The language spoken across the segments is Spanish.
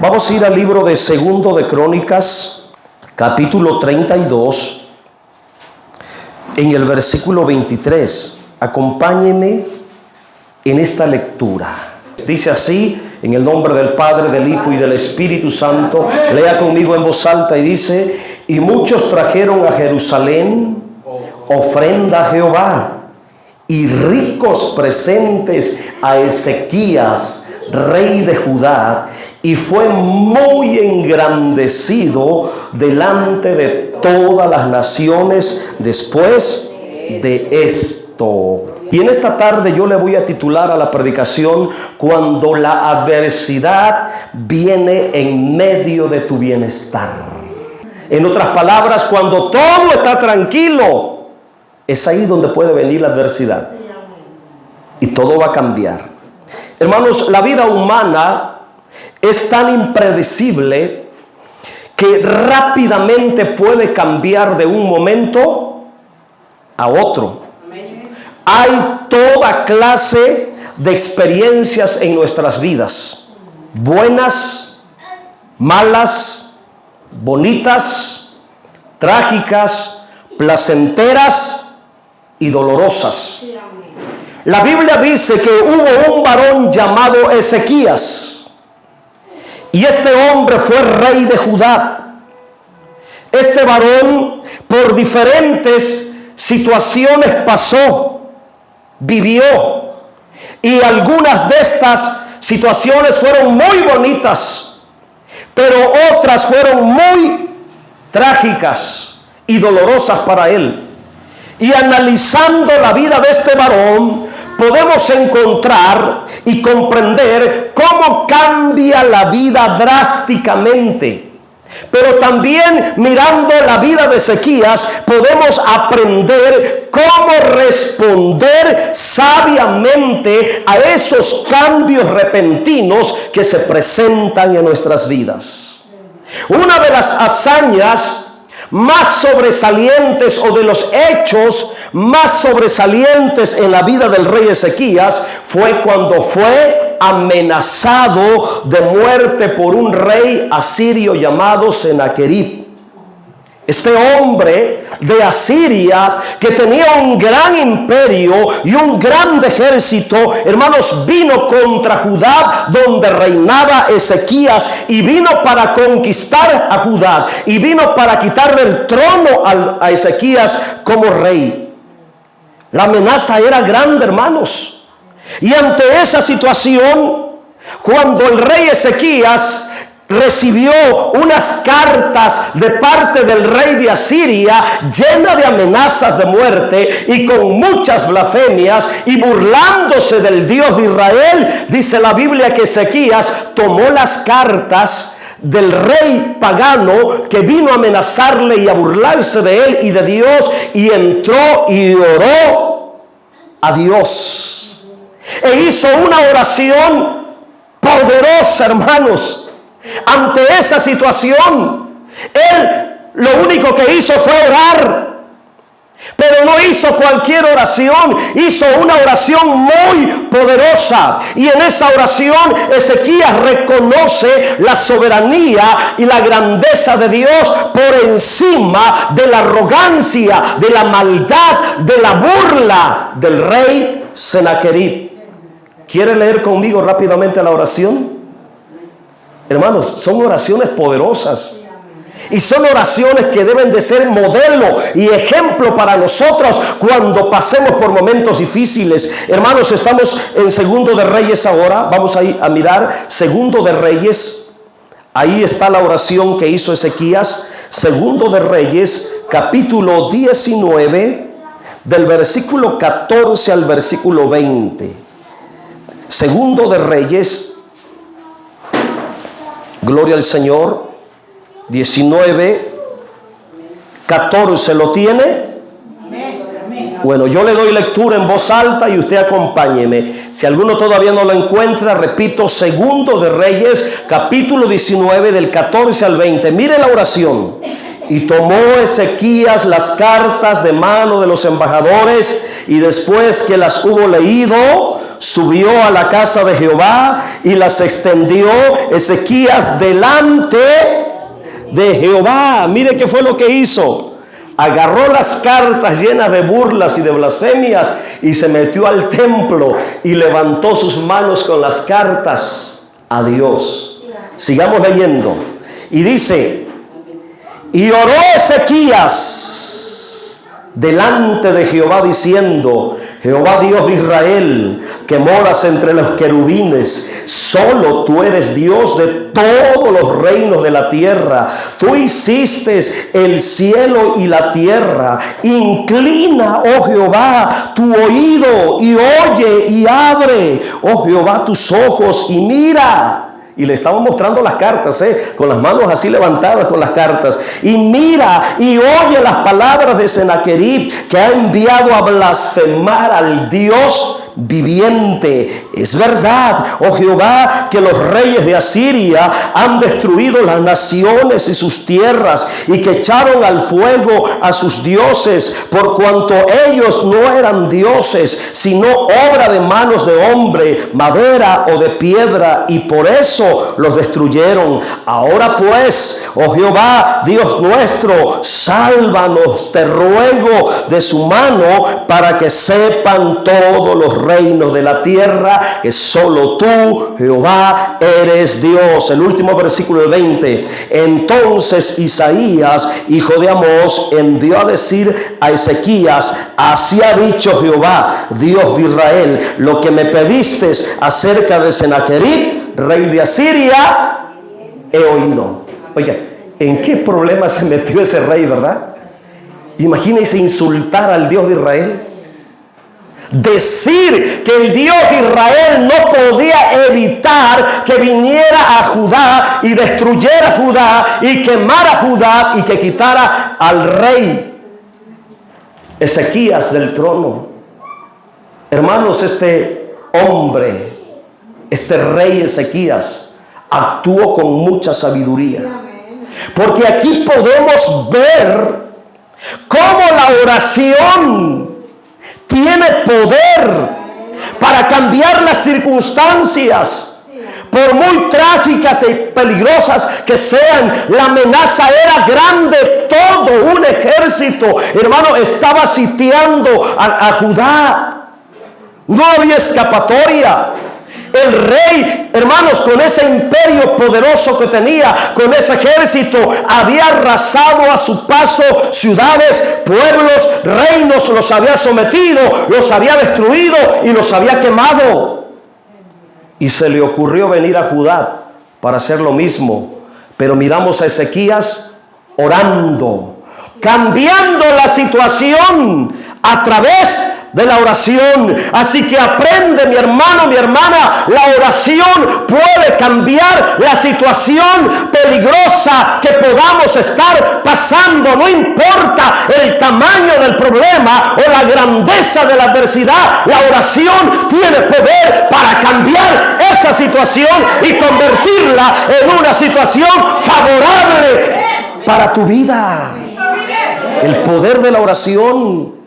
Vamos a ir al libro de Segundo de Crónicas, capítulo 32, en el versículo 23. Acompáñeme en esta lectura. Dice así, en el nombre del Padre, del Hijo y del Espíritu Santo. Lea conmigo en voz alta y dice: y muchos trajeron a Jerusalén ofrenda a Jehová y ricos presentes a Ezequías, rey de Judá, y fue muy engrandecido delante de todas las naciones después de esto. Y en esta tarde yo le voy a titular a la predicación: cuando la adversidad viene en medio de tu bienestar. En otras palabras, cuando todo está tranquilo, es ahí donde puede venir la adversidad. Y todo va a cambiar. Hermanos, la vida humana es tan impredecible que rápidamente puede cambiar de un momento a otro. Hay toda clase de experiencias en nuestras vidas, buenas, malas, bonitas, trágicas, placenteras y dolorosas. La Biblia dice que hubo un varón llamado Ezequías, y este hombre fue rey de Judá. Este varón por diferentes situaciones pasó, vivió, y algunas de estas situaciones fueron muy bonitas, pero otras fueron muy trágicas y dolorosas para él. Y analizando la vida de este varón, podemos encontrar y comprender cómo cambia la vida drásticamente. Pero también mirando la vida de Ezequías, podemos aprender cómo responder sabiamente a esos cambios repentinos que se presentan en nuestras vidas. Una de las hazañas más sobresalientes, o de los hechos más sobresalientes en la vida del rey Ezequías, fue cuando fue amenazado de muerte por un rey asirio llamado Sennacherib. Este hombre de Asiria, que tenía un gran imperio y un gran ejército, hermanos, vino contra Judá, donde reinaba Ezequías, y vino para conquistar a Judá, y vino para quitarle el trono a Ezequías como rey. La amenaza era grande, hermanos. Y ante esa situación, cuando el rey Ezequías recibió unas cartas de parte del rey de Asiria llena de amenazas de muerte y con muchas blasfemias, y burlándose del Dios de Israel, dice la Biblia que Ezequías tomó las cartas del rey pagano que vino a amenazarle y a burlarse de él y de Dios, y entró y oró a Dios e hizo una oración poderosa, hermanos. Ante esa situación, él lo único que hizo fue orar, pero no hizo cualquier oración, hizo una oración muy poderosa. Y en esa oración Ezequías reconoce la soberanía y la grandeza de Dios por encima de la arrogancia, de la maldad, de la burla del rey Sennacherib. ¿Quiere leer conmigo rápidamente la oración? Hermanos, son oraciones poderosas. Y son oraciones que deben de ser modelo y ejemplo para nosotros cuando pasemos por momentos difíciles. Hermanos, estamos en Segundo de Reyes ahora. Vamos a mirar Segundo de Reyes. Ahí está la oración que hizo Ezequías. Segundo de Reyes, capítulo 19, del versículo 14 al versículo 20. Segundo de Reyes, gloria al Señor, 19, 14, ¿lo tiene? Bueno, yo le doy lectura en voz alta y usted acompáñeme. Si alguno todavía no lo encuentra, repito, Segundo de Reyes, capítulo 19, del 14 al 20. Mire la oración. Y tomó Ezequías las cartas de mano de los embajadores, y después que las hubo leído, subió a la casa de Jehová y las extendió Ezequías delante de Jehová. Mire qué fue lo que hizo. Agarró las cartas llenas de burlas y de blasfemias y se metió al templo y levantó sus manos con las cartas a Dios. Sigamos leyendo. Y dice: y oró Ezequías delante de Jehová diciendo: Jehová Dios de Israel, que moras entre los querubines, solo tú eres Dios de todos los reinos de la tierra. Tú hiciste el cielo y la tierra. Inclina, oh Jehová, tu oído y oye y abre, oh Jehová, tus ojos y mira. Y le estamos mostrando las cartas, con las manos así levantadas con las cartas. Y mira y oye las palabras de Sennacherib, que ha enviado a blasfemar al Dios viviente. Es verdad, oh Jehová, que los reyes de Asiria han destruido las naciones y sus tierras, y que echaron al fuego a sus dioses, por cuanto ellos no eran dioses, sino obra de manos de hombre, madera o de piedra, y por eso los destruyeron. Ahora pues, oh Jehová, Dios nuestro, sálvanos, te ruego, de su mano, para que sepan todos los reinos de la tierra que solo tú, Jehová, eres Dios. El último versículo, el 20. Entonces Isaías, hijo de Amós, envió a decir a Ezequías: así ha dicho Jehová, Dios de Israel, lo que me pediste acerca de Sennacherib, rey de Asiria, he oído. Oiga, ¿en qué problema se metió ese rey, verdad? Imagínense insultar al Dios de Israel. Decir que el Dios de Israel no podía evitar que viniera a Judá y destruyera a Judá y quemara a Judá y que quitara al rey Ezequías del trono. Hermanos, este hombre, este rey Ezequías, actuó con mucha sabiduría. Porque aquí podemos ver cómo la oración tiene poder para cambiar las circunstancias. Por muy trágicas y peligrosas que sean, la amenaza era grande. Todo un ejército, hermano, estaba sitiando a Judá. No había escapatoria. El rey, hermanos, con ese imperio poderoso que tenía, con ese ejército, había arrasado a su paso ciudades, pueblos, reinos, los había sometido, los había destruido y los había quemado. Y se le ocurrió venir a Judá para hacer lo mismo. Pero miramos a Ezequías orando, cambiando la situación a través de la oración. Así que aprende, mi hermano, mi hermana, la oración puede cambiar la situación peligrosa que podamos estar pasando. No importa el tamaño del problema o la grandeza de la adversidad, la oración tiene poder para cambiar esa situación y convertirla en una situación favorable para tu vida. El poder de la oración.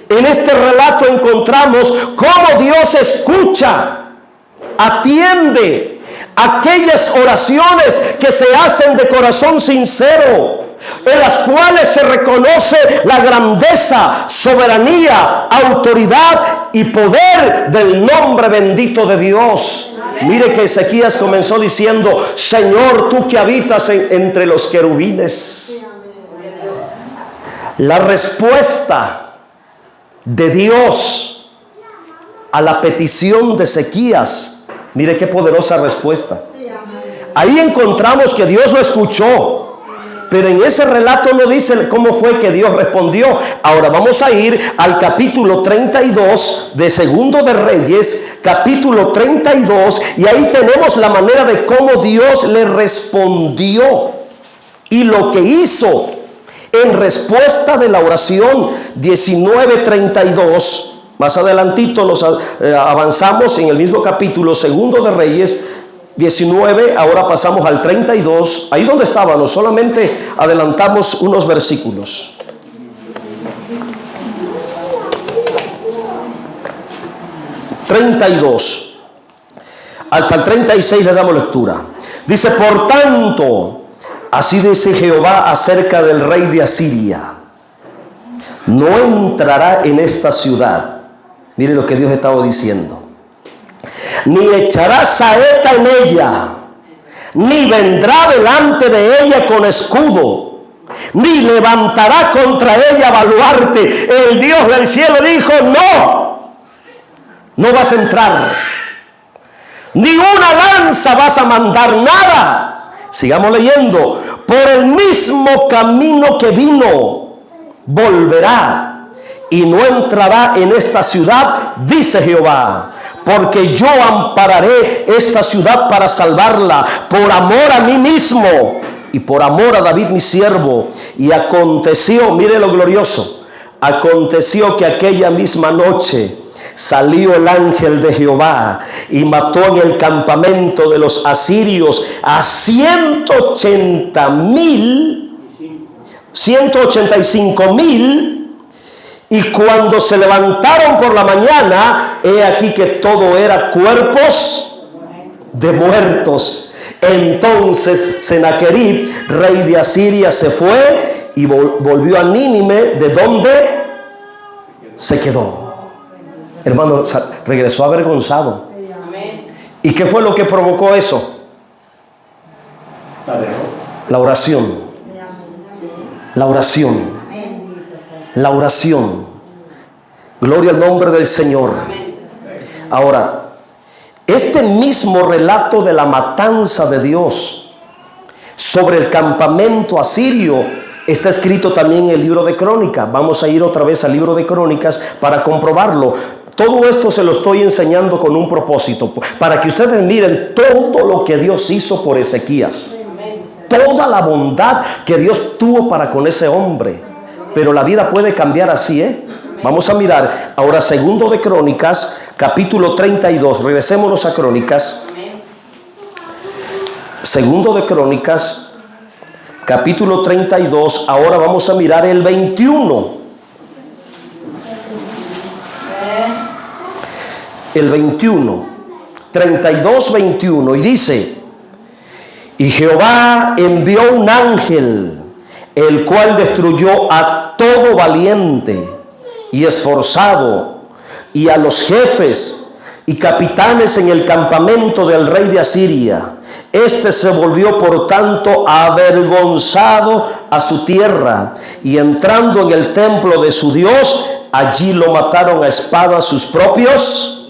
En este relato encontramos cómo Dios escucha, atiende aquellas oraciones que se hacen de corazón sincero, en las cuales se reconoce la grandeza, soberanía, autoridad y poder del nombre bendito de Dios. Mire que Ezequías comenzó diciendo: Señor, tú que habitas entre los querubines. La respuesta de Dios a la petición de Ezequías, mire qué poderosa respuesta. Ahí encontramos que Dios lo escuchó, pero en ese relato no dice cómo fue que Dios respondió. Ahora vamos a ir al capítulo 32 de Segundo de Reyes, capítulo 32, y ahí tenemos la manera de cómo Dios le respondió y lo que hizo en respuesta de la oración. 19:32. Más adelantito nos avanzamos en el mismo capítulo, Segundo de Reyes 19, ahora pasamos al 32, ahí donde estábamos, solamente adelantamos unos versículos. 32. Hasta el 36 le damos lectura. Dice, por tanto, así dice Jehová acerca del rey de Asiria: no entrará en esta ciudad. Mire lo que Dios estaba diciendo. Ni echará saeta en ella, ni vendrá delante de ella con escudo, ni levantará contra ella baluarte. El Dios del cielo dijo: no vas a entrar, ni una lanza vas a mandar, nada. Sigamos leyendo. Por el mismo camino que vino, volverá y no entrará en esta ciudad, dice Jehová, porque yo ampararé esta ciudad para salvarla, por amor a mí mismo y por amor a David mi siervo. Y aconteció, mire lo glorioso, aconteció que aquella misma noche salió el ángel de Jehová y mató en el campamento de los asirios a 185,000. Y cuando se levantaron por la mañana, he aquí que todo era cuerpos de muertos. Entonces Sennacherib, rey de Asiria, se fue y volvió a Nínive, de donde se quedó. Hermano, regresó avergonzado. ¿Y qué fue lo que provocó eso? La oración. La oración. La oración. Gloria al nombre del Señor. Ahora, este mismo relato de la matanza de Dios sobre el campamento asirio está escrito también en el libro de Crónicas. Vamos a ir otra vez al libro de Crónicas para comprobarlo. Todo esto se lo estoy enseñando con un propósito, para que ustedes miren todo lo que Dios hizo por Ezequías, toda la bondad que Dios tuvo para con ese hombre. Pero la vida puede cambiar así, ¿eh? Vamos a mirar ahora segundo de Crónicas, capítulo 32. Regresémonos a Crónicas. Segundo de Crónicas, capítulo 32. Ahora vamos a mirar el 21. El 21. 32, 21. Y dice: y Jehová envió un ángel, el cual destruyó a todo valiente y esforzado, y a los jefes y capitanes en el campamento del rey de Asiria. Este se volvió por tanto avergonzado a su tierra, y entrando en el templo de su Dios, allí lo mataron a espada sus propios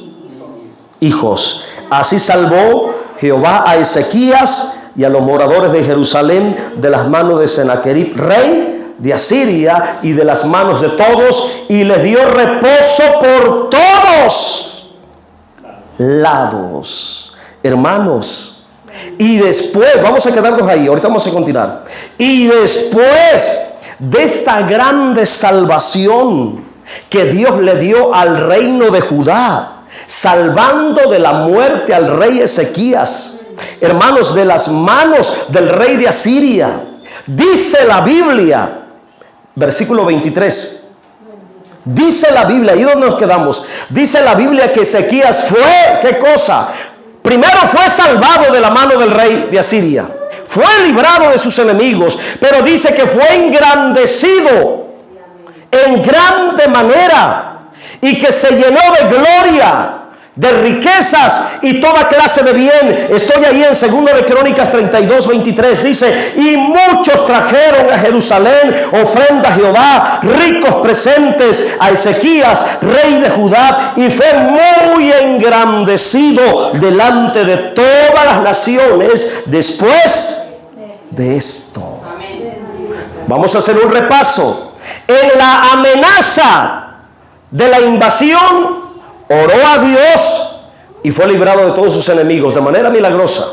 hijos. Así salvó Jehová a Ezequías y a los moradores de Jerusalén de las manos de Sennacherib, rey de Asiria, y de las manos de todos, y les dio reposo por todos lados. Hermanos, y después, vamos a quedarnos ahí, ahorita vamos a continuar. Y después de esta grande salvación que Dios le dio al reino de Judá, salvando de la muerte al rey Ezequías, hermanos, de las manos del rey de Asiria, dice la Biblia, versículo 23, dice la Biblia, ¿y dónde nos quedamos? Dice la Biblia que Ezequías fue, ¿qué cosa? Primero fue salvado de la mano del rey de Asiria, fue librado de sus enemigos, pero dice que fue engrandecido en grande manera, y que se llenó de gloria, de riquezas y toda clase de bien. Estoy ahí en 2 de Crónicas 32, 23. Dice: y muchos trajeron a Jerusalén ofrenda a Jehová, ricos presentes a Ezequías, rey de Judá, y fue muy engrandecido delante de todas las naciones después de esto. Vamos a hacer un repaso. En la amenaza de la invasión, oró a Dios y fue librado de todos sus enemigos de manera milagrosa.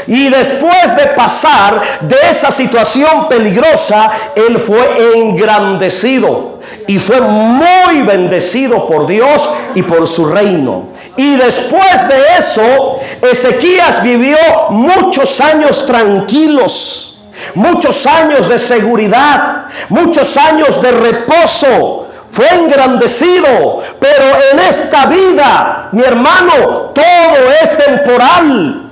Y después de pasar de esa situación peligrosa, él fue engrandecido y fue muy bendecido por Dios y por su reino. Y después de eso, Ezequías vivió muchos años tranquilos, muchos años de seguridad, muchos años de reposo. fue engrandecido, pero en esta vida, mi hermano, todo es temporal.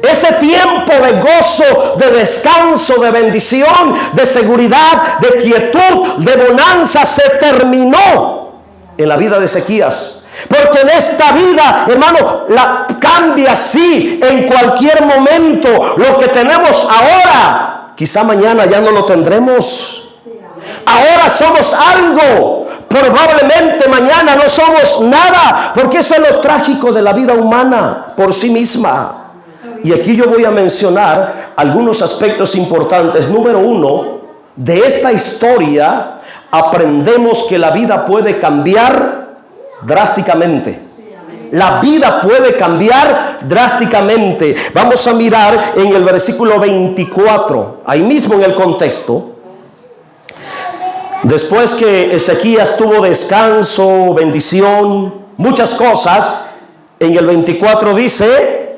Ese tiempo de gozo, de descanso, de bendición, de seguridad, de quietud, de bonanza se terminó en la vida de Ezequías. Porque en esta vida, hermano, la cambia así en cualquier momento. Lo que tenemos ahora, quizá mañana ya no lo tendremos. Ahora somos algo, probablemente mañana no somos nada, porque eso es lo trágico de la vida humana por sí misma. Y aquí yo voy a mencionar algunos aspectos importantes. Número uno, de esta historia aprendemos que la vida puede cambiar drásticamente. La vida puede cambiar drásticamente. Vamos a mirar en el versículo 24, ahí mismo en el contexto. Después que Ezequías tuvo descanso, bendición, muchas cosas, en el 24 dice: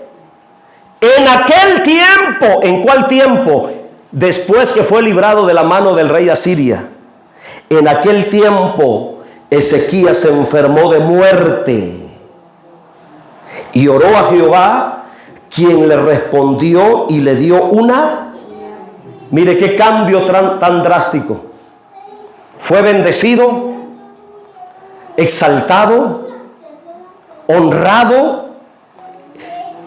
en aquel tiempo, ¿en cuál tiempo? Después que fue librado de la mano del rey de Asiria. En aquel tiempo Ezequías se enfermó de muerte y oró a Jehová, quien le respondió y le dio una... Mire qué cambio tan drástico. Fue bendecido, exaltado, honrado.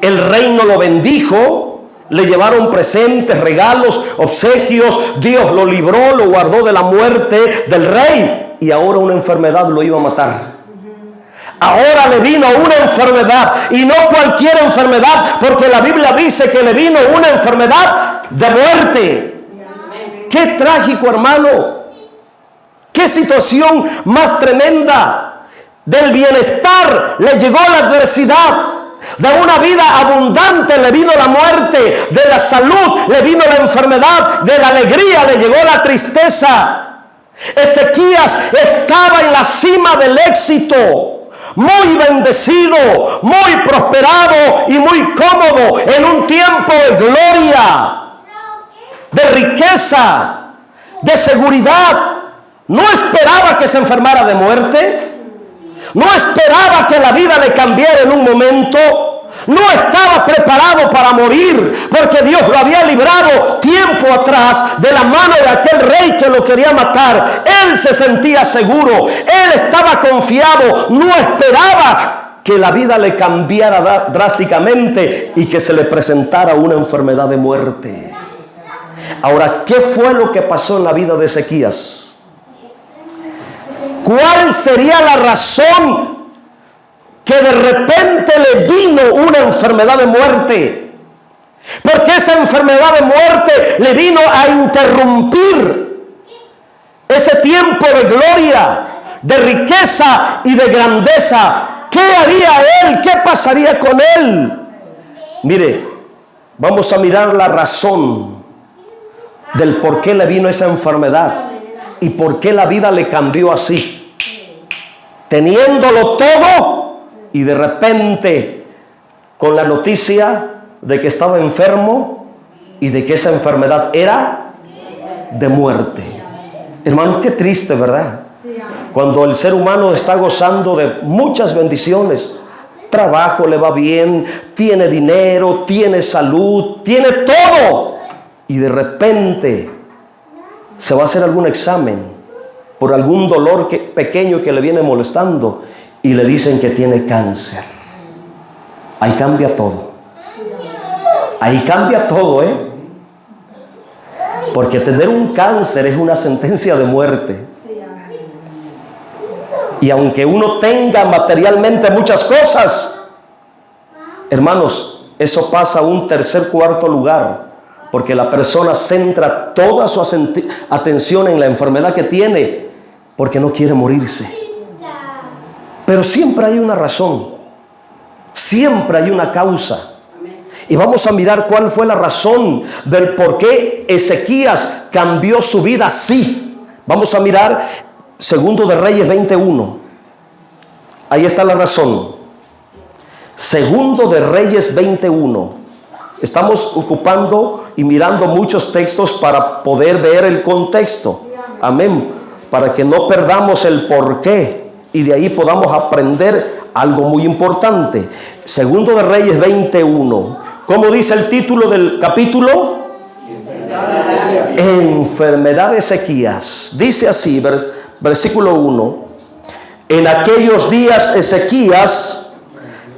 El reino lo bendijo, le llevaron presentes, regalos, obsequios. Dios lo libró, lo guardó de la muerte del rey. Y ahora una enfermedad lo iba a matar. Ahora le vino una enfermedad, y no cualquier enfermedad, porque la Biblia dice que le vino una enfermedad de muerte. Qué trágico, hermano. Qué situación más tremenda. Del bienestar le llegó la adversidad. De una vida abundante le vino la muerte. De la salud le vino la enfermedad. De la alegría le llegó la tristeza. Ezequías estaba en la cima del éxito, muy bendecido, muy prosperado y muy cómodo, en un tiempo de gloria, de riqueza, de seguridad. No esperaba que se enfermara de muerte. No esperaba que la vida le cambiara en un momento. No estaba preparado para morir, porque Dios lo había librado tiempo atrás de la mano de aquel rey que lo quería matar. Él se sentía seguro, él estaba confiado, no esperaba que la vida le cambiara drásticamente y que se le presentara una enfermedad de muerte. Ahora, ¿qué fue lo que pasó en la vida de Ezequías? ¿Cuál sería la razón que de repente le vino una enfermedad de muerte? Porque esa enfermedad de muerte le vino a interrumpir ese tiempo de gloria, de riqueza y de grandeza. ¿Qué haría él? ¿Qué pasaría con él? Mire, vamos a mirar la razón del por qué le vino esa enfermedad y por qué la vida le cambió así. Teniéndolo todo y de repente con la noticia de que estaba enfermo y de que esa enfermedad era de muerte. Hermanos, qué triste, ¿verdad? Cuando el ser humano está gozando de muchas bendiciones, trabajo le va bien, tiene dinero, tiene salud, tiene todo, y de repente se va a hacer algún examen por algún dolor pequeño que le viene molestando y le dicen que tiene cáncer. Ahí cambia todo. Ahí cambia todo, porque tener un cáncer es una sentencia de muerte. Y aunque uno tenga materialmente muchas cosas, hermanos, eso pasa a un tercer, cuarto lugar, porque la persona centra toda su atención en la enfermedad que tiene, porque no quiere morirse. Pero siempre hay una razón, siempre hay una causa. Y vamos a mirar cuál fue la razón del por qué Ezequías cambió su vida así. Vamos a mirar Segundo de Reyes 21. Ahí está la razón. Segundo de Reyes 21. Estamos ocupando y mirando muchos textos para poder ver el contexto. Amén. para que no perdamos el porqué y de ahí podamos aprender algo muy importante. Segundo de Reyes 21. ¿Cómo dice el título del capítulo? Enfermedad de Ezequías. Dice así, versículo 1. En aquellos días Ezequías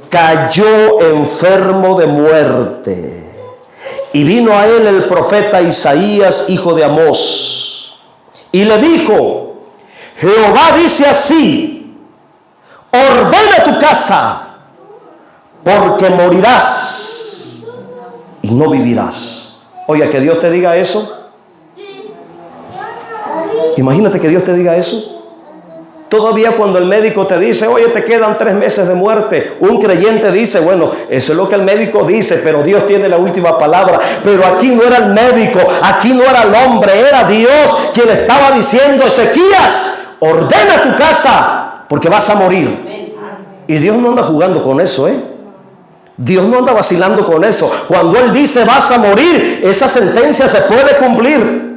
cayó enfermo de muerte, y vino a él el profeta Isaías, hijo de Amós, y le dijo: Jehová dice así: ordena tu casa, porque morirás y no vivirás. Oiga, que Dios te diga eso. Imagínate que Dios te diga eso. Todavía cuando el médico te dice: oye, te quedan 3 meses de muerte, un creyente dice: bueno, eso es lo que el médico dice, pero Dios tiene la última palabra. Pero aquí no era el médico, aquí no era el hombre, era Dios quien estaba diciendo: Ezequías, ordena tu casa, porque vas a morir. Y Dios no anda jugando con eso, Dios no anda vacilando con eso. Cuando Él dice vas a morir, esa sentencia se puede cumplir.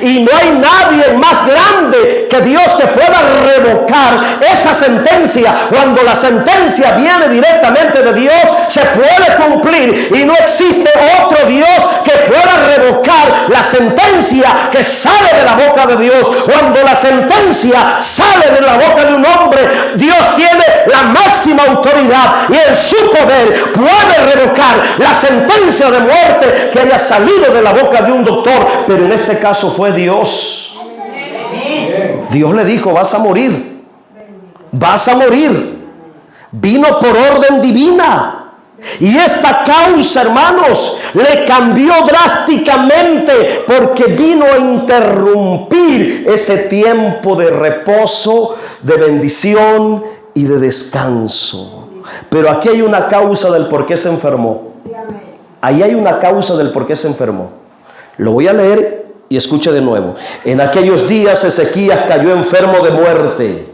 Y no hay nadie más grande que Dios que pueda revocar esa sentencia. Cuando la sentencia viene directamente de Dios, se puede cumplir. Y no existe otro Dios que pueda revocar la sentencia que sale de la boca de Dios. Cuando la sentencia sale de la boca de un hombre, Dios tiene la máxima autoridad y en su poder puede revocar la sentencia de muerte que haya salido de la boca de un doctor. Pero en este caso fue Dios. Dios le dijo: vas a morir, vas a morir. Vino por orden divina. Y esta causa, hermanos, le cambió drásticamente, porque vino a interrumpir ese tiempo de reposo, de bendición y de descanso. Pero aquí hay una causa del por qué se enfermó. Ahí hay una causa del por qué se enfermó. Lo voy a leer y escuche de nuevo. En aquellos días Ezequías cayó enfermo de muerte.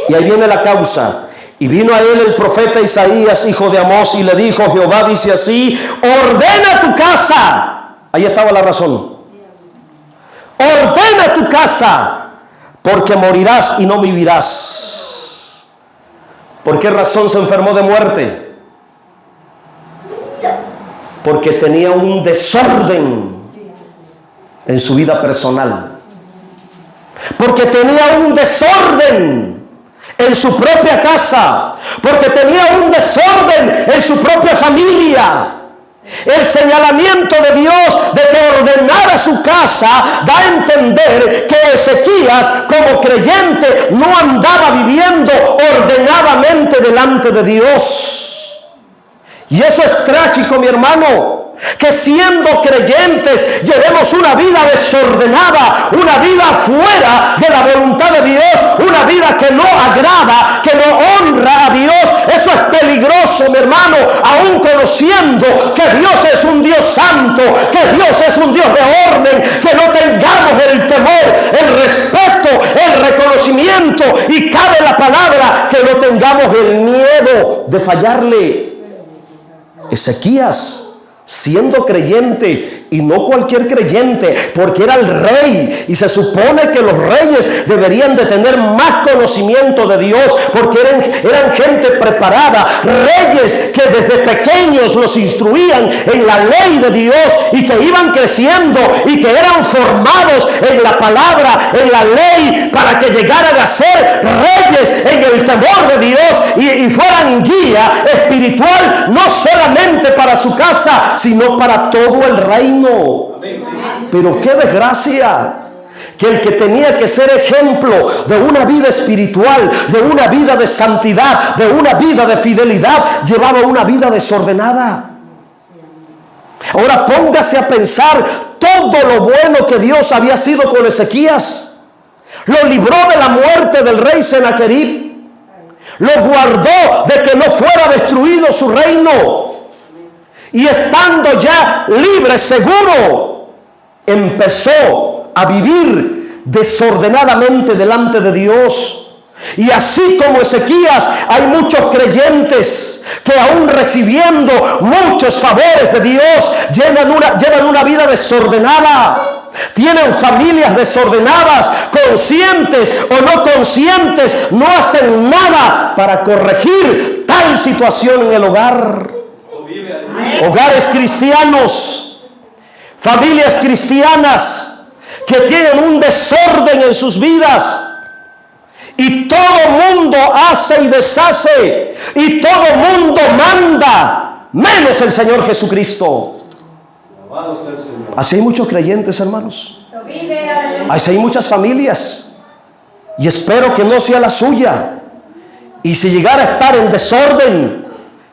Y ahí viene la causa. Y vino a él el profeta Isaías, hijo de Amós, y le dijo: Jehová dice así: ordena tu casa. Ahí estaba la razón. Ordena tu casa, porque morirás y no vivirás. ¿Por qué razón se enfermó de muerte? Porque tenía un desorden en su vida personal, porque tenía un desorden en su propia casa, porque tenía un desorden en su propia familia. El señalamiento de Dios de que ordenara su casa da a entender que Ezequías, como creyente, no andaba viviendo ordenadamente delante de Dios. Y eso es trágico, mi hermano, que siendo creyentes llevemos una vida desordenada, una vida fuera de la voluntad de Dios, una vida que no agrada, que no honra a Dios. Eso es peligroso, mi hermano, aún conociendo que Dios es un Dios santo, que Dios es un Dios de orden, que no tengamos el temor, el respeto, el reconocimiento, y cabe la palabra, que no tengamos el miedo de fallarle. Ezequías, siendo creyente, y no cualquier creyente, porque era el rey, y se supone que los reyes deberían de tener más conocimiento de Dios, porque eran gente preparada, reyes que desde pequeños los instruían en la ley de Dios, y que iban creciendo, y que eran formados en la palabra, en la ley, para que llegaran a ser reyes en el temor de Dios, y fueran guía espiritual, no solamente para su casa, sino para todo el reino. Pero qué desgracia que el que tenía que ser ejemplo de una vida espiritual, de una vida de santidad, de una vida de fidelidad, llevaba una vida desordenada. Ahora póngase a pensar todo lo bueno que Dios había sido con Ezequías. Lo libró de la muerte del rey Sennacherib, lo guardó de que no fuera destruido su reino. Y estando ya libre, seguro, empezó a vivir desordenadamente delante de Dios. Y así como Ezequías, hay muchos creyentes que aún recibiendo muchos favores de Dios, llevan una vida desordenada. Tienen familias desordenadas, conscientes o no conscientes, no hacen nada para corregir tal situación en el hogar. Hogares cristianos, familias cristianas que tienen un desorden en sus vidas. Y todo mundo hace y deshace. Y todo mundo manda, menos el Señor Jesucristo. Así hay muchos creyentes, hermanos. Así hay muchas familias. Y espero que no sea la suya. Y si llegara a estar en desorden,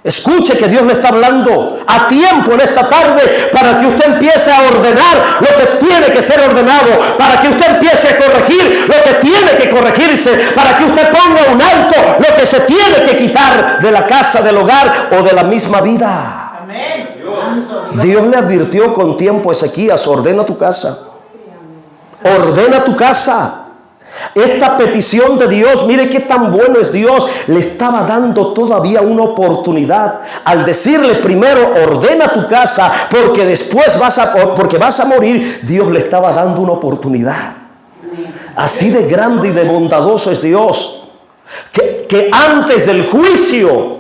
escuche que Dios le está hablando a tiempo en esta tarde para que usted empiece a ordenar lo que tiene que ser ordenado, para que usted empiece a corregir lo que tiene que corregirse, para que usted ponga un alto lo que se tiene que quitar de la casa, del hogar o de la misma vida. Amén. Dios le advirtió con tiempo a Ezequías: ordena tu casa. Ordena tu casa. Esta petición de Dios, mire qué tan bueno es Dios, le estaba dando todavía una oportunidad al decirle primero ordena tu casa porque después vas a morir. Dios le estaba dando una oportunidad. Así de grande y de bondadoso es Dios, que antes del juicio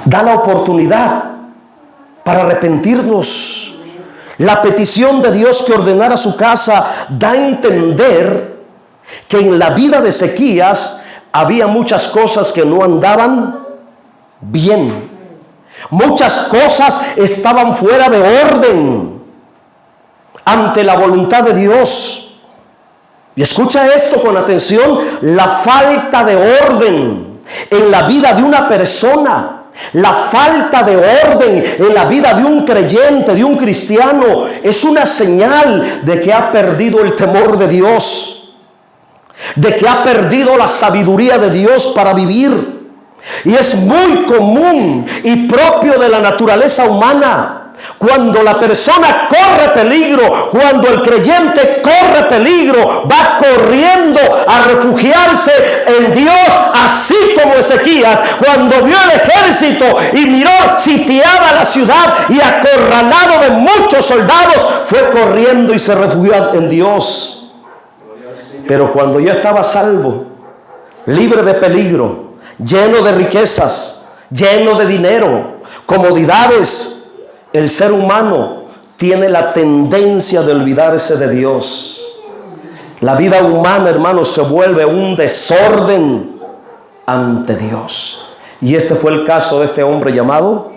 da la oportunidad para arrepentirnos. La petición de Dios que ordenara su casa da a entender que en la vida de Ezequías había muchas cosas que no andaban bien. Muchas cosas estaban fuera de orden ante la voluntad de Dios. Y escucha esto con atención: la falta de orden en la vida de una persona, la falta de orden en la vida de un creyente, de un cristiano, es una señal de que ha perdido el temor de Dios, de que ha perdido la sabiduría de Dios para vivir. Y es muy común y propio de la naturaleza humana. Cuando la persona corre peligro, cuando el creyente corre peligro, va corriendo a refugiarse en Dios, así como Ezequías, cuando vio el ejército y miró sitiada la ciudad y acorralado de muchos soldados, fue corriendo y se refugió en Dios. Pero cuando ya estaba salvo, libre de peligro, lleno de riquezas, lleno de dinero, comodidades, el ser humano tiene la tendencia de olvidarse de Dios. La vida humana, hermanos, se vuelve un desorden ante Dios. Y este fue el caso de este hombre llamado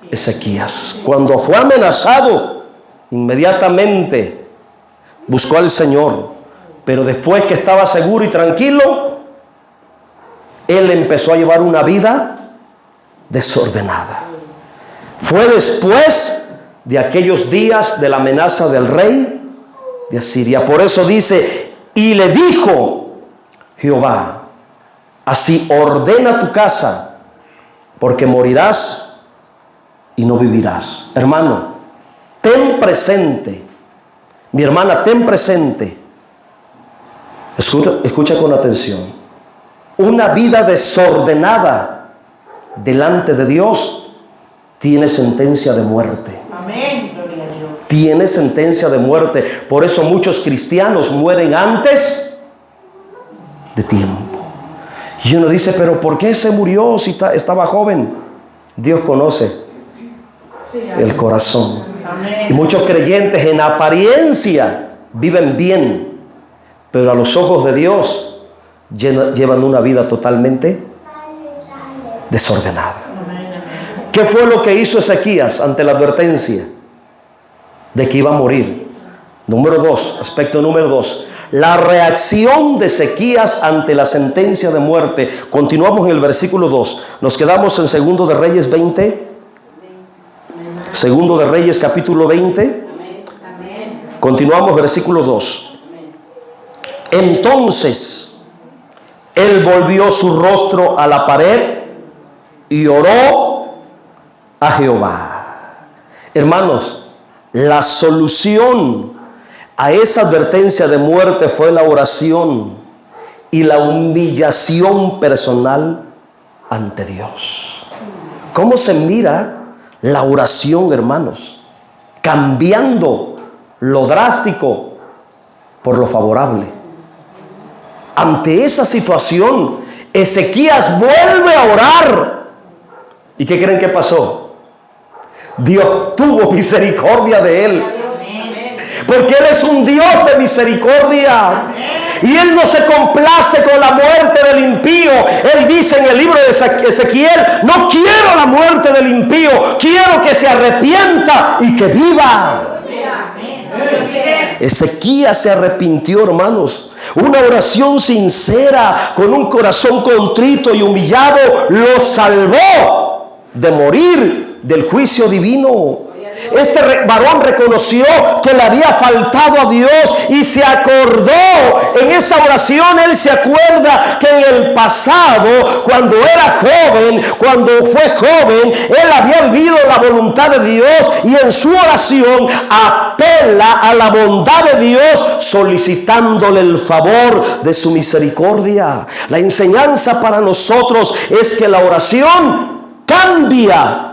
Ezequías. Cuando fue amenazado, inmediatamente buscó al Señor. Pero después que estaba seguro y tranquilo, él empezó a llevar una vida desordenada. Fue después de aquellos días de la amenaza del rey de Asiria. Por eso dice: y le dijo Jehová, así ordena tu casa, porque morirás y no vivirás. Hermano, ten presente, mi hermana, ten presente, escucha con atención: una vida desordenada delante de Dios tiene sentencia de muerte. Amén. Gloria a Dios. Tiene sentencia de muerte. Por eso muchos cristianos mueren antes de tiempo. Y uno dice: pero ¿por qué se murió si estaba joven? Dios conoce el corazón. Amén. Y muchos creyentes en apariencia viven bien, pero a los ojos de Dios llevan una vida totalmente desordenada. ¿Qué fue lo que hizo Ezequías ante la advertencia de que iba a morir? Aspecto número 2, la reacción de Ezequías ante la sentencia de muerte. Continuamos en el versículo 2. Nos quedamos en Segundo de Reyes 20. Segundo de Reyes capítulo 20. Continuamos versículo 2. Entonces él volvió su rostro a la pared y oró a Jehová. Hermanos, la solución a esa advertencia de muerte fue la oración y la humillación personal ante Dios. ¿Cómo se mira la oración, hermanos? cambiando lo drástico por lo favorable. Ante esa situación, Ezequías vuelve a orar. ¿Y qué creen que pasó? Dios tuvo misericordia de él. Porque Él es un Dios de misericordia. Y Él no se complace con la muerte del impío. Él dice en el libro de Ezequiel: no quiero la muerte del impío, quiero que se arrepienta y que viva. Ezequías se arrepintió, hermanos. Una oración sincera, con un corazón contrito y humillado, lo salvó de morir del juicio divino. Este varón reconoció que le había faltado a Dios y se acordó. En esa oración él se acuerda que en el pasado, cuando era joven, cuando fue joven, él había vivido la voluntad de Dios, y en su oración apela a la bondad de Dios, solicitándole el favor de su misericordia. La enseñanza para nosotros es que la oración cambia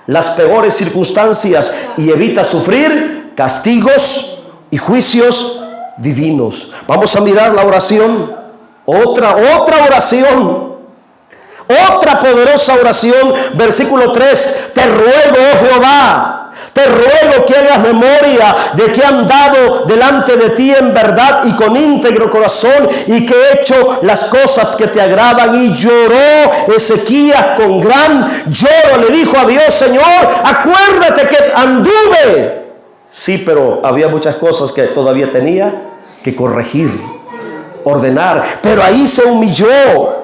las peores circunstancias y evita sufrir castigos y juicios divinos. Vamos a mirar la oración. Otra oración. Otra poderosa oración. Versículo 3. Te ruego, oh Jehová, te ruego que hagas memoria de que he andado delante de ti en verdad y con íntegro corazón, y que he hecho las cosas que te agradan. Y lloró Ezequías con gran lloro. Le dijo a Dios: Señor, acuérdate que anduve. Sí, pero había muchas cosas que todavía tenía que corregir, ordenar. Pero ahí se humilló.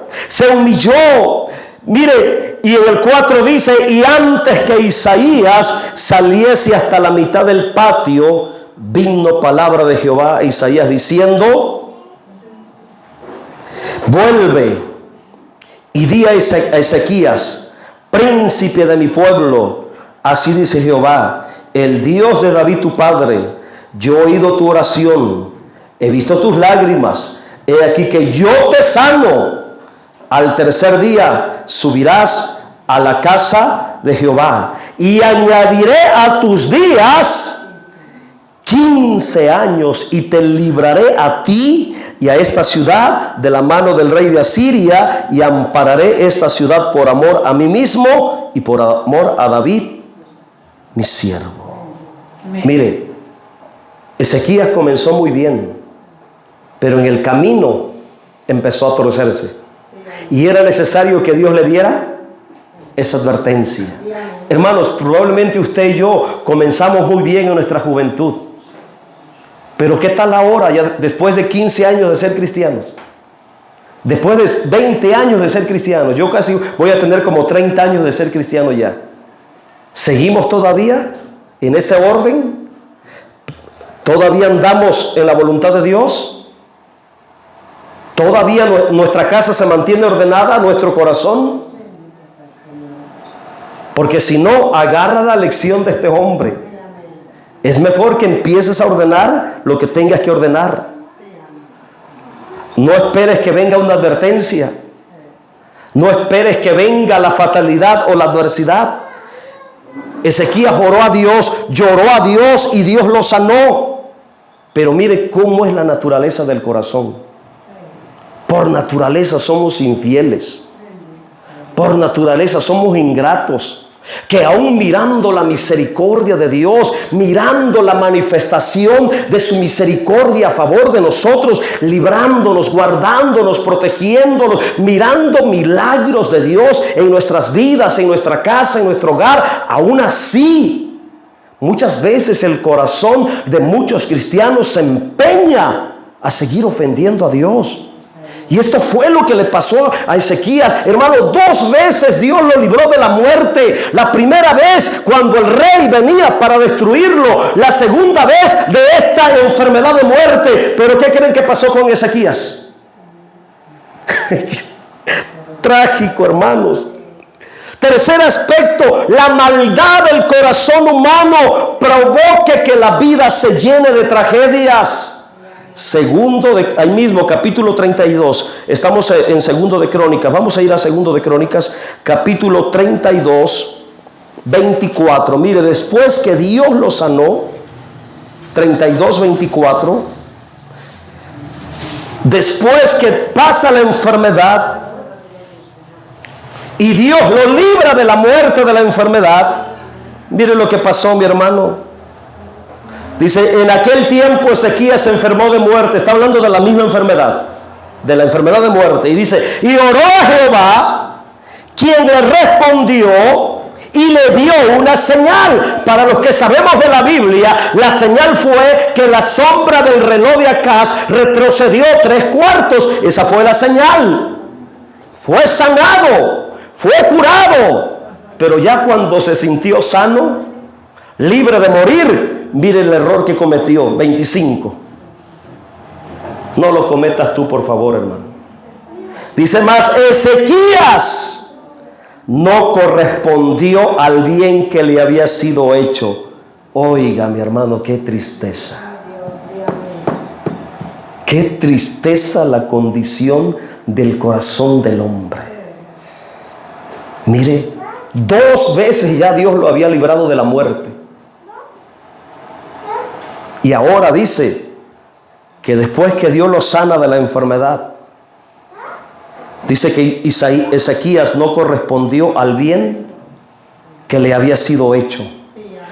Mire, y en el 4 dice: y antes que Isaías saliese hasta la mitad del patio, vino palabra de Jehová a Isaías diciendo: vuelve y di a Ezequías, príncipe de mi pueblo, así dice Jehová, el Dios de David tu padre: yo he oído tu oración, he visto tus lágrimas, he aquí que yo te sano. Al tercer día subirás a la casa de Jehová, y añadiré a tus días 15 años, y te libraré a ti y a esta ciudad de la mano del rey de Asiria, y ampararé esta ciudad por amor a mí mismo y por amor a David, mi siervo. Amén. Mire, Ezequías comenzó muy bien, pero en el camino empezó a torcerse. Y era necesario que Dios le diera esa advertencia. Hermanos, probablemente usted y yo comenzamos muy bien en nuestra juventud. Pero ¿qué tal ahora, ya después de 15 años de ser cristianos? Después de 20 años de ser cristianos. Yo casi voy a tener como 30 años de ser cristiano ya. ¿Seguimos todavía en ese orden? ¿Todavía andamos en la voluntad de Dios? ¿Todavía nuestra casa se mantiene ordenada, nuestro corazón? Porque si no, agarra la lección de este hombre. Es mejor que empieces a ordenar lo que tengas que ordenar. No esperes que venga una advertencia. No esperes que venga la fatalidad o la adversidad. Ezequías oró a Dios, lloró a Dios y Dios lo sanó. Pero mire cómo es la naturaleza del corazón. Por naturaleza somos infieles. Por naturaleza somos ingratos. Que aún mirando la misericordia de Dios, mirando la manifestación de su misericordia a favor de nosotros, librándonos, guardándonos, protegiéndonos, mirando milagros de Dios en nuestras vidas, en nuestra casa, en nuestro hogar, aún así, muchas veces el corazón de muchos cristianos se empeña a seguir ofendiendo a Dios. Y esto fue lo que le pasó a Ezequías. Hermano, 2 veces Dios lo libró de la muerte. La primera vez cuando el rey venía para destruirlo. La segunda vez de esta enfermedad de muerte. Pero ¿qué creen que pasó con Ezequías? Trágico, hermanos. Tercer aspecto, la maldad del corazón humano provoque que la vida se llene de tragedias. Ahí mismo, capítulo 32. Estamos en segundo de Crónicas. Vamos a ir a segundo de Crónicas, capítulo 32. 24. Mire, después que Dios lo sanó, 32, 24. Después que pasa la enfermedad y Dios lo libra de la muerte de la enfermedad, mire lo que pasó, mi hermano. Dice, en aquel tiempo Ezequías se enfermó de muerte. Está hablando de la misma enfermedad, de la enfermedad de muerte. Y dice, y oró a Jehová, quien le respondió y le dio una señal. Para los que sabemos de la Biblia, la señal fue que la sombra del reloj de Acaz retrocedió 3/4. Esa fue la señal. Fue sanado, fue curado. Pero ya cuando se sintió sano, libre de morir, mire el error que cometió. 25. No lo cometas tú, por favor, hermano. Dice más, Ezequías no correspondió al bien que le había sido hecho. Oiga, mi hermano, qué tristeza. Qué tristeza la condición del corazón del hombre. Mire, 2 veces ya Dios lo había librado de la muerte. Y ahora dice que después que Dios lo sana de la enfermedad, dice que Ezequías no correspondió al bien que le había sido hecho,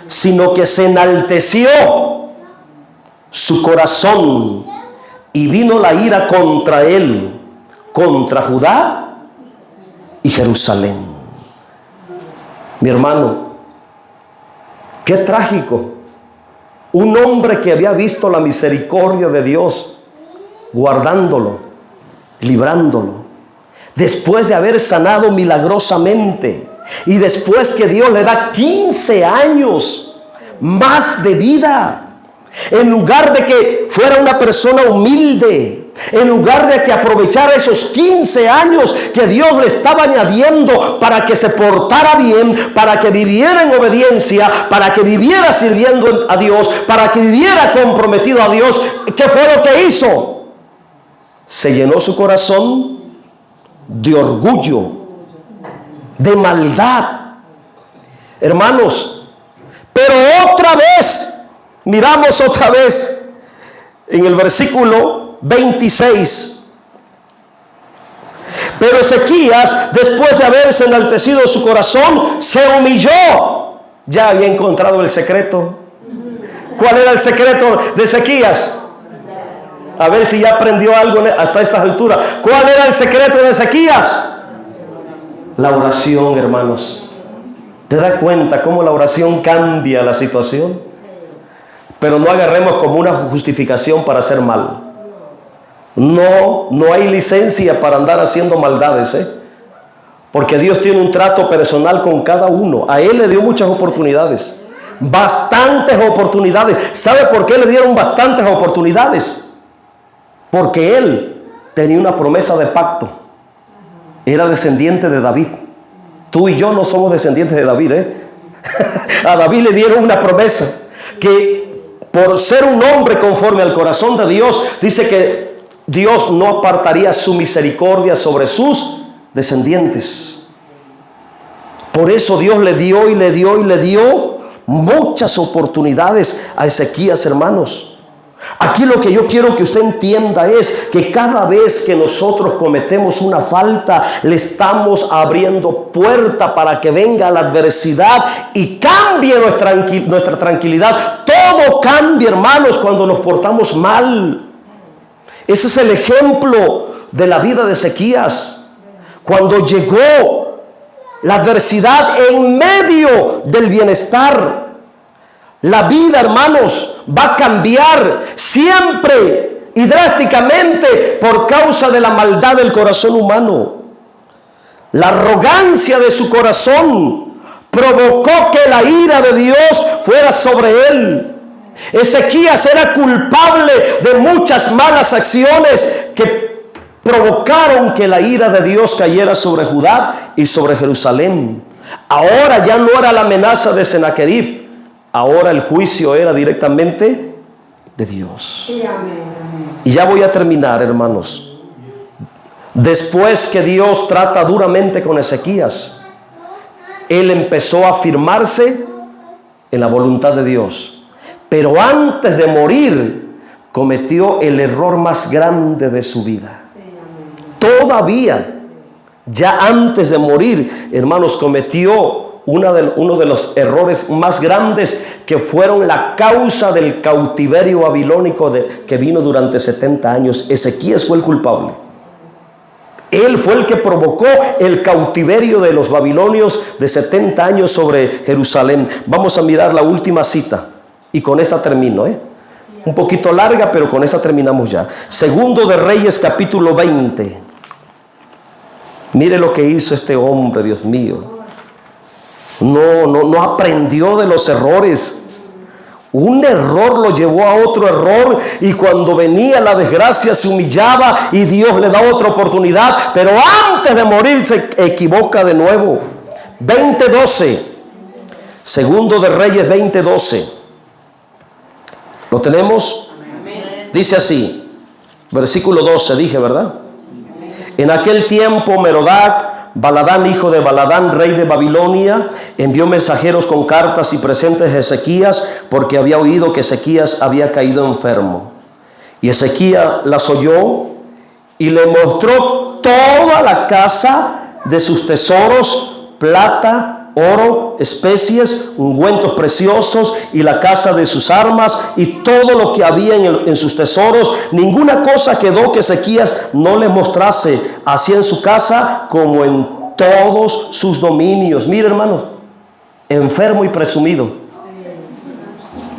sino que se enalteció su corazón y vino la ira contra él, contra Judá y Jerusalén. Mi hermano, qué trágico. Un hombre que había visto la misericordia de Dios, guardándolo, librándolo, después de haber sanado milagrosamente, y después que Dios le da 15 años más de vida, en lugar de que fuera una persona humilde, en lugar de que aprovechara esos 15 años que Dios le estaba añadiendo para que se portara bien, para que viviera en obediencia, para que viviera sirviendo a Dios, para que viviera comprometido a Dios, ¿qué fue lo que hizo? Se llenó su corazón de orgullo, de maldad. Hermanos, pero otra vez, miramos otra vez en el versículo 26. Pero Ezequías, después de haberse enaltecido su corazón, se humilló. Ya había encontrado el secreto. ¿Cuál era el secreto de Ezequías? A ver si ya aprendió algo hasta estas alturas. ¿Cuál era el secreto de Ezequías? La oración, hermanos. ¿Te das cuenta cómo la oración cambia la situación? Pero no agarremos como una justificación para hacer mal. No hay licencia para andar haciendo maldades, porque Dios tiene un trato personal con cada uno. A Él le dio muchas oportunidades, bastantes oportunidades. ¿Sabe por qué le dieron bastantes oportunidades? Porque Él tenía una promesa de pacto. Era descendiente de David. Tú y yo no somos descendientes de David, A David le dieron una promesa que, por ser un hombre conforme al corazón de Dios, dice que Dios no apartaría su misericordia sobre sus descendientes. Por eso Dios le dio y le dio y le dio muchas oportunidades a Ezequías, hermanos. Aquí lo que yo quiero que usted entienda es que cada vez que nosotros cometemos una falta, le estamos abriendo puerta para que venga la adversidad y cambie nuestra tranquilidad. Todo cambia, hermanos, cuando nos portamos mal. Ese es el ejemplo de la vida de Ezequías. Cuando llegó la adversidad en medio del bienestar, la vida, hermanos, va a cambiar siempre y drásticamente por causa de la maldad del corazón humano. La arrogancia de su corazón provocó que la ira de Dios fuera sobre él. Ezequías era culpable de muchas malas acciones que provocaron que la ira de Dios cayera sobre Judá y sobre Jerusalén. Ahora ya no era la amenaza de Sennacherib, ahora el juicio era directamente de Dios. Y ya voy a terminar, hermanos. Después que Dios trata duramente con Ezequías, él empezó a afirmarse en la voluntad de Dios. Pero antes de morir, cometió el error más grande de su vida. Todavía, ya antes de morir, hermanos, cometió uno de los errores más grandes, que fueron la causa del cautiverio babilónico que vino durante 70 años. Ezequías fue el culpable. Él fue el que provocó el cautiverio de los babilonios de 70 años sobre Jerusalén. Vamos a mirar la última cita y con esta termino, un poquito larga, pero con esta terminamos ya. Segundo de Reyes, capítulo 20. Mire lo que hizo este hombre, Dios mío. No aprendió de los errores. Un error lo llevó a otro error, y cuando venía la desgracia se humillaba y Dios le da otra oportunidad, pero antes de morir se equivoca de nuevo. 20:12. Segundo de Reyes 20:12. ¿Lo tenemos? Dice así, versículo 12, dije, ¿verdad? En aquel tiempo Merodach Baladán, hijo de Baladán, rey de Babilonia, envió mensajeros con cartas y presentes a Ezequías, porque había oído que Ezequías había caído enfermo. Y Ezequías las oyó y le mostró toda la casa de sus tesoros, plata, oro, especies, ungüentos preciosos, y la casa de sus armas, y todo lo que había en sus tesoros. Ninguna cosa quedó que Ezequías no le mostrase, así en su casa como en todos sus dominios. Mire, hermanos, enfermo y presumido.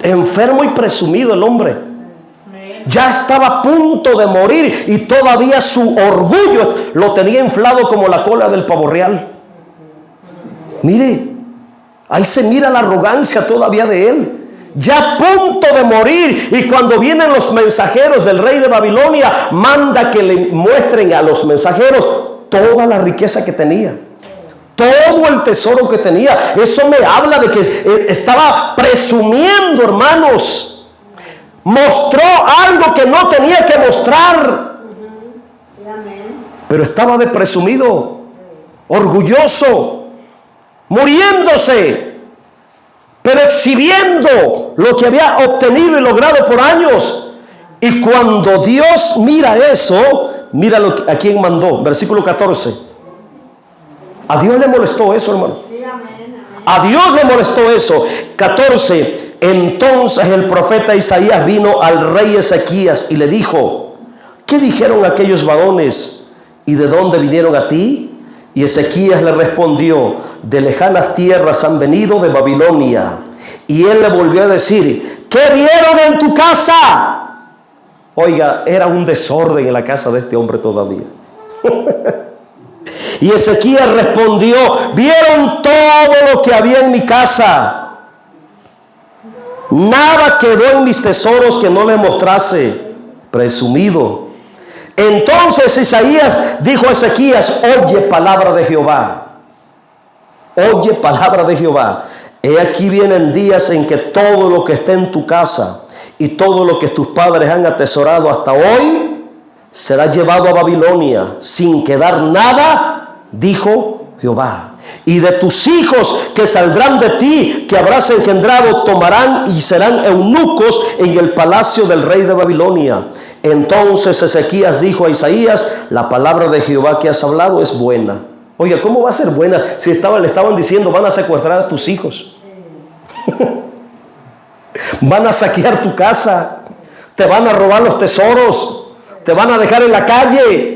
Enfermo y presumido el hombre. Ya estaba a punto de morir y todavía su orgullo lo tenía inflado como la cola del pavo real. Mire, ahí se mira la arrogancia todavía de él. Ya a punto de morir, y cuando vienen los mensajeros del rey de Babilonia, manda que le muestren a los mensajeros toda la riqueza que tenía, todo el tesoro que tenía. Eso me habla de que estaba presumiendo, hermanos. Mostró algo que no tenía que mostrar, pero estaba de presumido, orgulloso, muriéndose, pero exhibiendo lo que había obtenido y logrado por años. Y cuando Dios mira eso, mira a quién mandó. Versículo 14. A Dios le molestó eso, hermano. A Dios le molestó eso. 14. Entonces el profeta Isaías vino al rey Ezequías y le dijo: ¿qué dijeron aquellos varones y de dónde vinieron a ti? Y Ezequías le respondió: de lejanas tierras han venido, de Babilonia. Y él le volvió a decir: ¿qué vieron en tu casa? Oiga, era un desorden en la casa de este hombre todavía. Y Ezequías respondió: vieron todo lo que había en mi casa. Nada quedó en mis tesoros que no le mostrase. Presumido. Entonces Isaías dijo a Ezequías: oye palabra de Jehová. Oye palabra de Jehová. He aquí vienen días en que todo lo que esté en tu casa y todo lo que tus padres han atesorado hasta hoy será llevado a Babilonia sin quedar nada, dijo Jehová. Y de tus hijos que saldrán de ti, que habrás engendrado, tomarán y serán eunucos en el palacio del rey de Babilonia. Entonces Ezequías dijo a Isaías: la palabra de Jehová que has hablado es buena. Oiga, ¿cómo va a ser buena si le estaban diciendo: van a secuestrar a tus hijos? Van a saquear tu casa, te van a robar los tesoros, te van a dejar en la calle.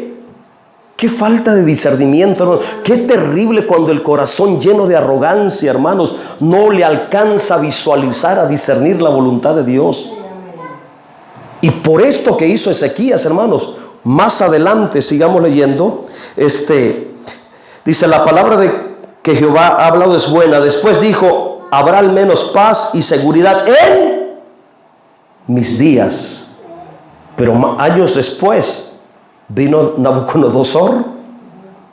Qué falta de discernimiento, hermano. Qué terrible cuando el corazón lleno de arrogancia, hermanos, no le alcanza a visualizar, a discernir la voluntad de Dios. Y por esto que hizo Ezequías, hermanos, más adelante, sigamos leyendo, dice: la palabra de que Jehová ha hablado es buena. Después dijo: habrá al menos paz y seguridad en mis días. Pero años después vino Nabucodonosor,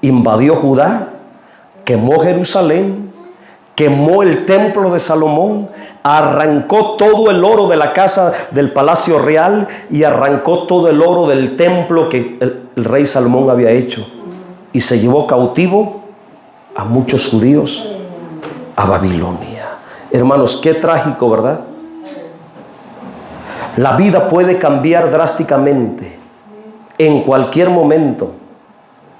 invadió Judá, quemó Jerusalén, quemó el templo de Salomón, arrancó todo el oro de la casa del palacio real y arrancó todo el oro del templo que el rey Salomón había hecho, y se llevó cautivo a muchos judíos. a Babilonia. Hermanos, qué trágico, ¿verdad? La vida puede cambiar drásticamente en cualquier momento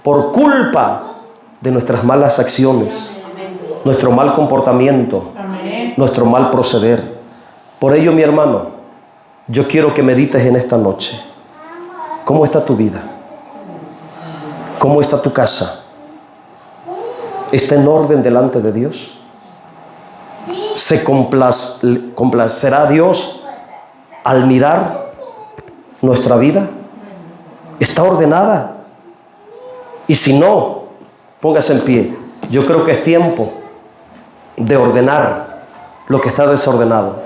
por culpa de nuestras malas acciones, nuestro mal comportamiento, nuestro mal proceder. Por ello, mi hermano, yo quiero que medites en esta noche. ¿Cómo está tu vida? ¿Cómo está tu casa? ¿Está en orden delante de Dios? ¿Se complacerá Dios al mirar nuestra vida? ¿Está ordenada? Y si no, póngase en pie. Yo creo que es tiempo de ordenar lo que está desordenado.